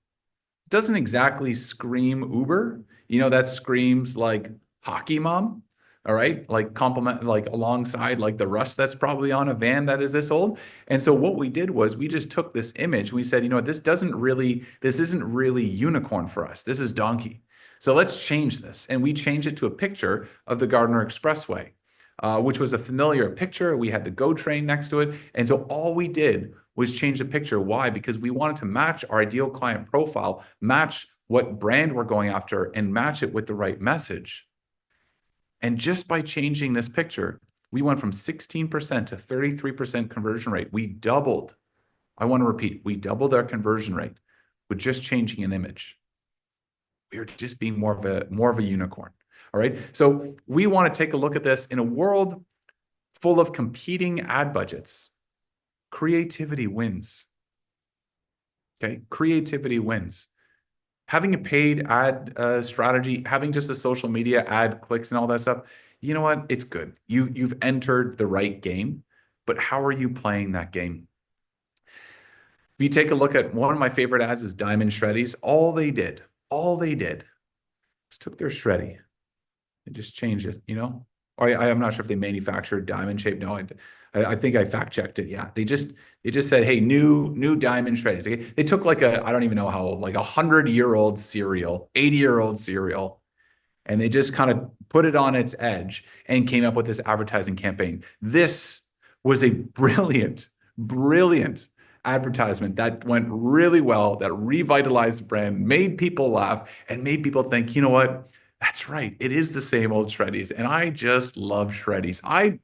Doesn't exactly scream Uber. You know, that screams like hockey mom. All right, like compliment, like alongside like the rust that's probably on a van that is this old. And so what we did was we just took this image. We said, you know what, this isn't really unicorn for us. This is donkey. So let's change this. And we changed it to a picture of the Gardner Expressway, which was a familiar picture. We had the GO train next to it. And so all we did was change the picture. Why? Because we wanted to match our ideal client profile, match what brand we're going after, and match it with the right message. And just by changing this picture, we went from 16% to 33% conversion rate. We doubled I want to repeat, we doubled our conversion rate with just changing an image. We are just being more of a unicorn. All right. So we want to take a look at this in a world full of competing ad budgets. Creativity wins. Okay. Creativity wins. Having a paid ad strategy, having just a social media ad clicks and all that stuff, you know what? It's good. You've entered the right game, but how are you playing that game? If you take a look at one of my favorite ads is Diamond Shreddies, all they did was took their Shreddy and just changed it, you know? Or I'm not sure if they manufactured diamond shape. No, I think I fact checked it. Yeah, they just said, hey, new diamond Shreddies. They took like I don't even know how old, like 100-year-old cereal, 80-year-old cereal, and they just kind of put it on its edge and came up with this advertising campaign. This was a brilliant advertisement that went really well, that revitalized the brand, made people laugh, and made people think, you know what? That's right. It is the same old Shreddies. And I just love Shreddies. I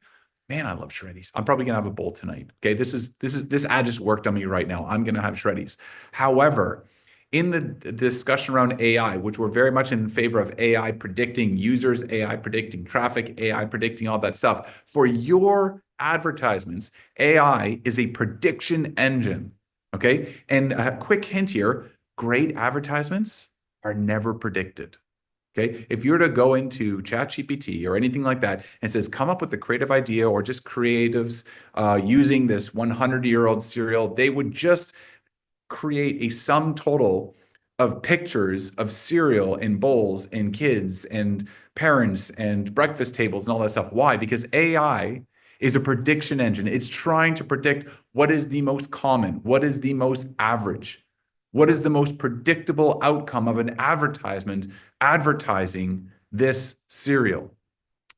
love Shreddies. I'm probably gonna have a bowl tonight. Okay. This ad just worked on me right now. I'm gonna have Shreddies. However, in the discussion around AI, which we're very much in favor of AI predicting users, AI predicting traffic, AI predicting all that stuff, for your advertisements, AI is a prediction engine. Okay. And a quick hint here, great advertisements are never predicted. Okay. If you were to go into ChatGPT or anything like that and says, come up with a creative idea or just creatives using this 100-year-old cereal, they would just create a sum total of pictures of cereal in bowls and kids and parents and breakfast tables and all that stuff. Why? Because AI is a prediction engine. It's trying to predict what is the most common, what is the most average. What is the most predictable outcome of an advertisement advertising this cereal?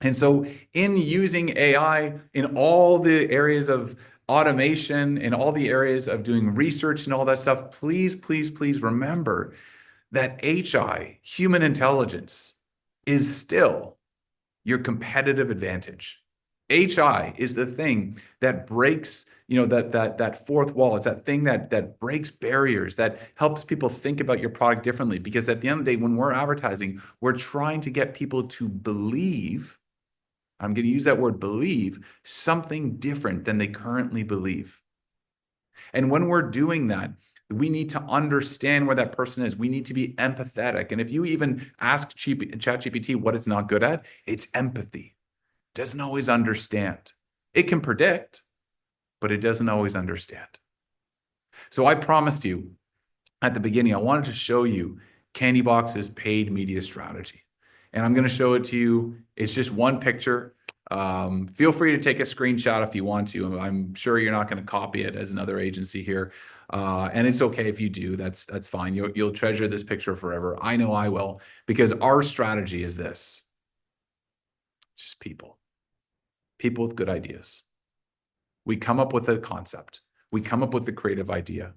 And so in using AI in all the areas of automation, in all the areas of doing research and all that stuff, please remember that HI, human intelligence, is still your competitive advantage. HI is the thing that breaks, that fourth wall. It's that thing that breaks barriers, that helps people think about your product differently. Because at the end of the day, when we're advertising, we're trying to get people to believe, I'm going to use that word believe, something different than they currently believe. And when we're doing that, we need to understand where that person is. We need to be empathetic. And if you even ask ChatGPT what it's not good at, it's empathy. Doesn't always understand. It can predict, but it doesn't always understand. So I promised you at the beginning, I wanted to show you Candybox's paid media strategy. And I'm going to show it to you. It's just one picture. Feel free to take a screenshot if you want to. I'm sure you're not going to copy it as another agency here. And it's okay if you do. That's fine. You'll treasure this picture forever. I know I will, because our strategy is this. It's just people with good ideas. We come up with a concept. We come up with the creative idea.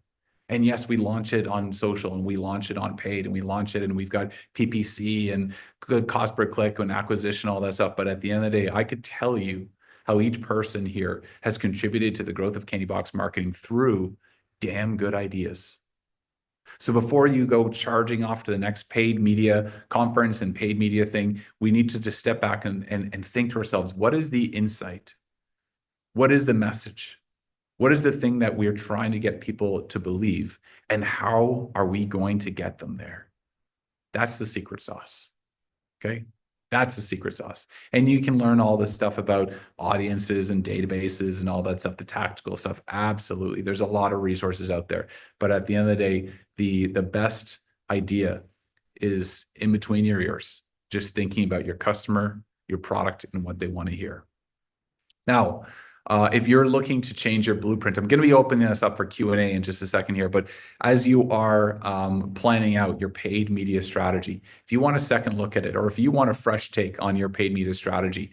And yes, we launch it on social and we launch it on paid and we launch it and we've got PPC and good cost per click and acquisition, all that stuff. But at the end of the day, I could tell you how each person here has contributed to the growth of Candybox marketing through damn good ideas. So before you go charging off to the next paid media conference and paid media thing, we need to just step back and think to ourselves, what is the insight? What is the message? What is the thing that we're trying to get people to believe? And how are we going to get them there? That's the secret sauce. Okay? That's the secret sauce. And you can learn all this stuff about audiences and databases and all that stuff, the tactical stuff. Absolutely. There's a lot of resources out there. But at the end of the day, the best idea is in between your ears, just thinking about your customer, your product, and what they want to hear. Now, if you're looking to change your blueprint, I'm going to be opening this up for Q&A in just a second here, but as you are planning out your paid media strategy, if you want a second look at it, or if you want a fresh take on your paid media strategy,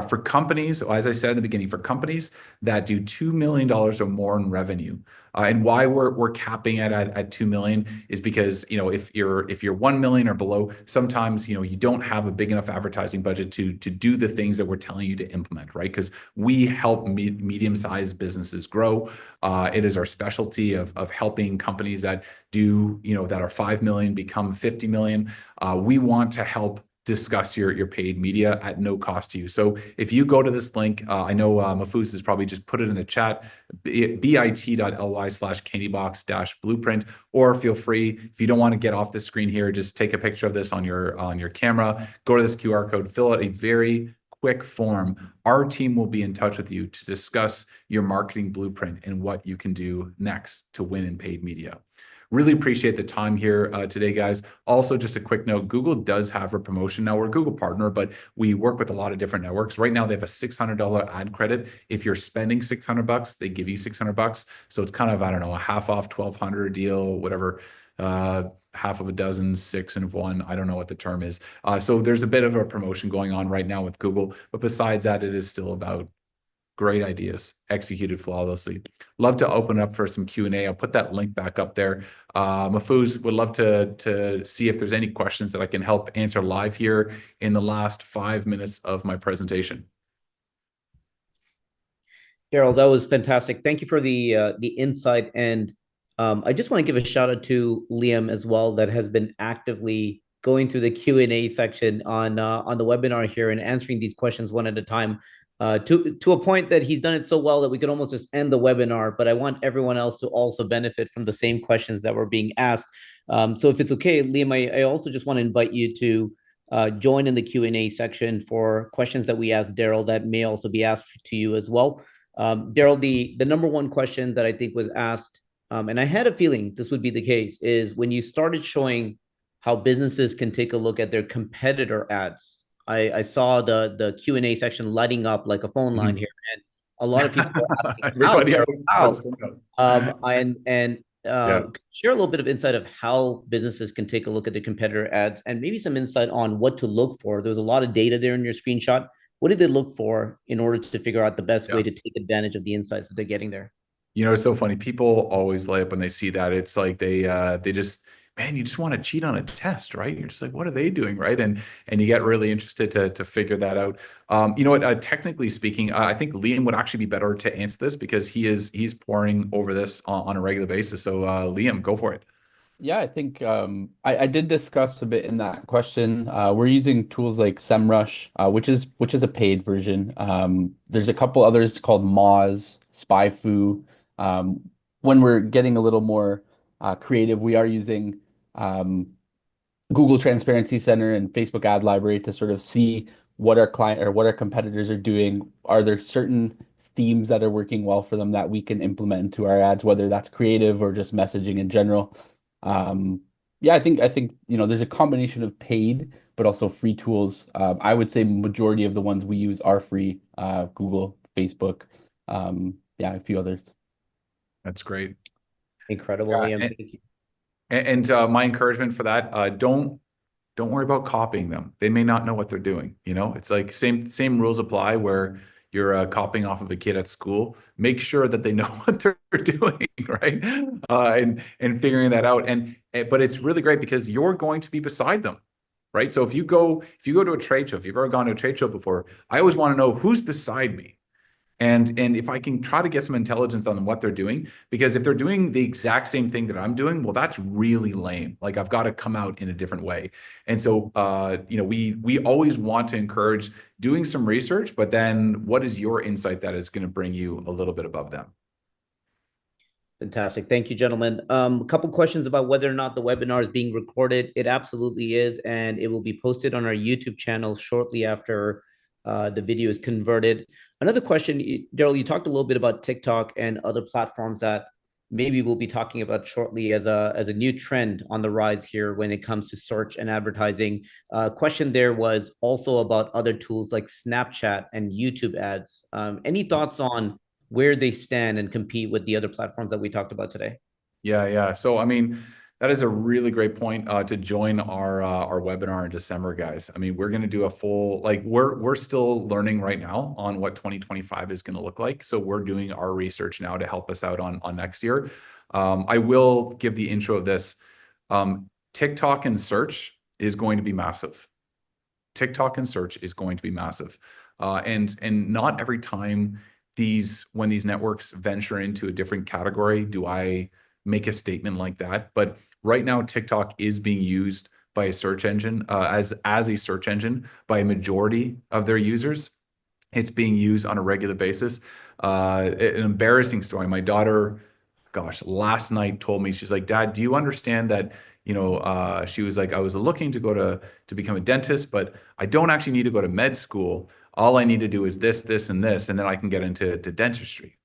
for companies, as I said in the beginning, for companies that do $2 million or more in revenue, And why we're capping it at 2 million is because, you know, if you're 1 million or below, sometimes, you know, you don't have a big enough advertising budget to do the things that we're telling you to implement, right? Because we help medium-sized businesses grow. It is our specialty of helping companies that do, you know, that are 5 million become 50 million. We want to help discuss your paid media at no cost to you. So if you go to this link, I know Mahfouz has probably just put it in the chat, bit.ly/candybox-blueprint, or feel free, if you don't want to get off the screen here, just take a picture of this on your camera, go to this QR code, fill out a very quick form. Our team will be in touch with you to discuss your marketing blueprint and what you can do next to win in paid media. Really appreciate the time here today, guys. Also, just a quick note, Google does have a promotion now. We're a Google partner, but we work with a lot of different networks. Right now, they have a $600 ad credit. If you're spending $600, they give you $600. So it's kind of, I don't know, a half off 1,200 deal, whatever, half of a dozen, 6 and 1. I don't know what the term is. So there's a bit of a promotion going on right now with Google. But besides that, it is still about great ideas executed flawlessly. Love to open up for some Q&A. I'll put that link back up there. Mahfouz, would love to see if there's any questions that I can help answer live here in the last 5 minutes of my presentation. Daryl, that was fantastic. Thank you for the insight. And I just want to give a shout out to Liam as well, that has been actively going through the Q&A section on the webinar here and answering these questions one at a time. To a point that he's done it so well that we could almost just end the webinar, but I want everyone else to also benefit from the same questions that were being asked. So if it's okay, Liam, I also just want to invite you to join in the Q&A section for questions that we asked Daryl that may also be asked to you as well. Daryl, the number one question that I think was asked, and I had a feeling this would be the case, is when you started showing how businesses can take a look at their competitor ads. I saw the Q&A section lighting up like a phone line here, and a lot of people are asking share a little bit of insight of how businesses can take a look at the competitor ads and maybe some insight on what to look for. There was a lot of data there in your screenshot. What did they look for in order to figure out the best way to take advantage of the insights that they're getting there? You know, it's so funny. People always light up when they see that. It's like they just, man, you just want to cheat on a test, right? You're just like, what are they doing, right? And you get really interested to figure that out. You know what? Technically speaking, I think Liam would actually be better to answer this because he's pouring over this on a regular basis. So Liam, go for it. Yeah, I think I did discuss a bit in that question. We're using tools like SEMrush, which is a paid version. There's a couple others called Moz, SpyFu. When we're getting a little more creative, we are using Google Transparency Center and Facebook Ad Library to sort of see what our competitors are doing. Are there certain themes that are working well for them that we can implement into our ads, whether that's creative or just messaging in general? Yeah, I think you know, there's a combination of paid but also free tools. I would say majority of the ones we use are free. Google, Facebook, yeah, a few others. That's great. Incredible, Liam. Thank you. And my encouragement for that, don't worry about copying them. They may not know what they're doing. You know, it's like same rules apply where you're copying off of a kid at school. Make sure that they know what they're doing, right? And figuring that out. But it's really great because you're going to be beside them, right? So if you go to a trade show, if you've ever gone to a trade show before, I always want to know who's beside me. And if I can try to get some intelligence on what they're doing, because if they're doing the exact same thing that I'm doing, well, that's really lame. Like I've got to come out in a different way. And so, you know, we always want to encourage doing some research, but then what is your insight that is going to bring you a little bit above them? Fantastic. Thank you, gentlemen. A couple questions about whether or not the webinar is being recorded. It absolutely is, and it will be posted on our YouTube channel shortly after the video is converted. Another question, Daryl, you talked a little bit about TikTok and other platforms that maybe we'll be talking about shortly as a new trend on the rise here when it comes to search and advertising. Question there was also about other tools like Snapchat and YouTube ads. Any thoughts on where they stand and compete with the other platforms that we talked about today? Yeah. So, I mean, That is a really great point to join our webinar in December, guys. I mean, we're going to do a full, like, we're still learning right now on what 2025 is going to look like. So we're doing our research now to help us out on next year. I will give the intro of this. TikTok and search is going to be massive. TikTok and search is going to be massive. And not every time when these networks venture into a different category, do I make a statement like that. But right now, TikTok is being used by a search engine, as a search engine by a majority of their users. It's being used on a regular basis. An embarrassing story. My daughter, gosh, last night told me, she's like, "Dad, do you understand that, she was like, I was looking to go to become a dentist, but I don't actually need to go to med school. All I need to do is this, this, and this, and then I can get into dentistry."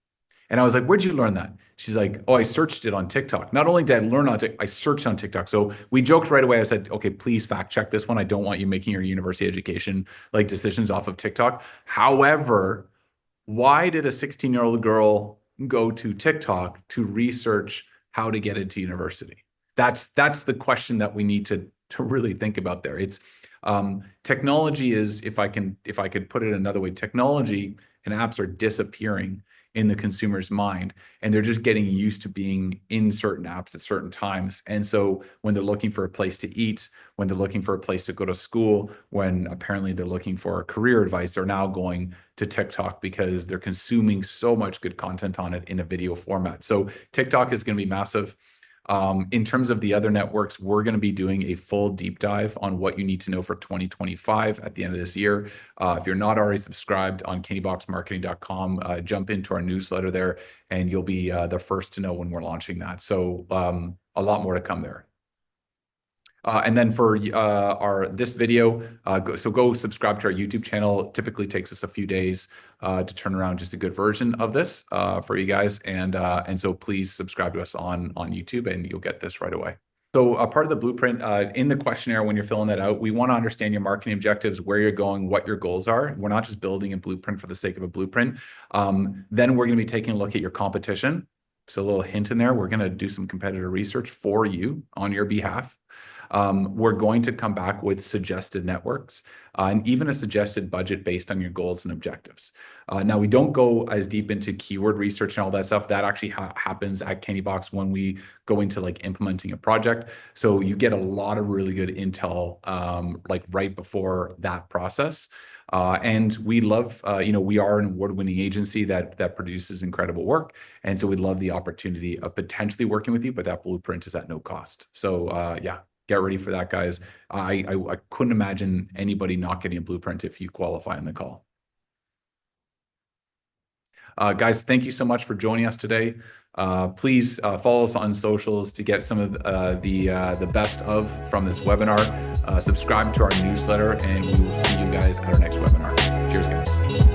And I was like, "Where'd you learn that?" She's like, "Oh, I searched it on TikTok." Not only did I learn on TikTok, I searched on TikTok. So we joked right away. I said, "Okay, please fact check this one. I don't want you making your university education like decisions off of TikTok." However, why did a 16-year-old girl go to TikTok to research how to get into university? That's the question that we need to really think about there. It's technology is, if I could put it another way, technology and apps are disappearing in the consumer's mind, and they're just getting used to being in certain apps at certain times. And so when they're looking for a place to eat, when they're looking for a place to go to school, when apparently they're looking for career advice, they're now going to TikTok because they're consuming so much good content on it in a video format. So TikTok is going to be massive. In terms of the other networks, we're going to be doing a full deep dive on what you need to know for 2025 at the end of this year. If you're not already subscribed on candyboxmarketing.com, jump into our newsletter there, and you'll be the first to know when we're launching that. So a lot more to come there. And then for this video, go subscribe to our YouTube channel. It typically takes us a few days to turn around just a good version of this for you guys. And so please subscribe to us on YouTube, and you'll get this right away. So a part of the blueprint in the questionnaire, when you're filling that out, we want to understand your marketing objectives, where you're going, what your goals are. We're not just building a blueprint for the sake of a blueprint. Then we're going to be taking a look at your competition. So a little hint in there, we're going to do some competitor research for you on your behalf. We're going to come back with suggested networks and even a suggested budget based on your goals and objectives. Now, we don't go as deep into keyword research and all that stuff. That actually happens at Candybox when we go into like implementing a project. So you get a lot of really good intel like right before that process. And we love, we are an award-winning agency that produces incredible work. And so we'd love the opportunity of potentially working with you, but that blueprint is at no cost. So yeah. Get ready for that, guys. I couldn't imagine anybody not getting a blueprint if you qualify on the call. Guys, thank you so much for joining us today. Please follow us on socials to get some of the best of from this webinar. Subscribe to our newsletter, and we will see you guys at our next webinar. Cheers, guys.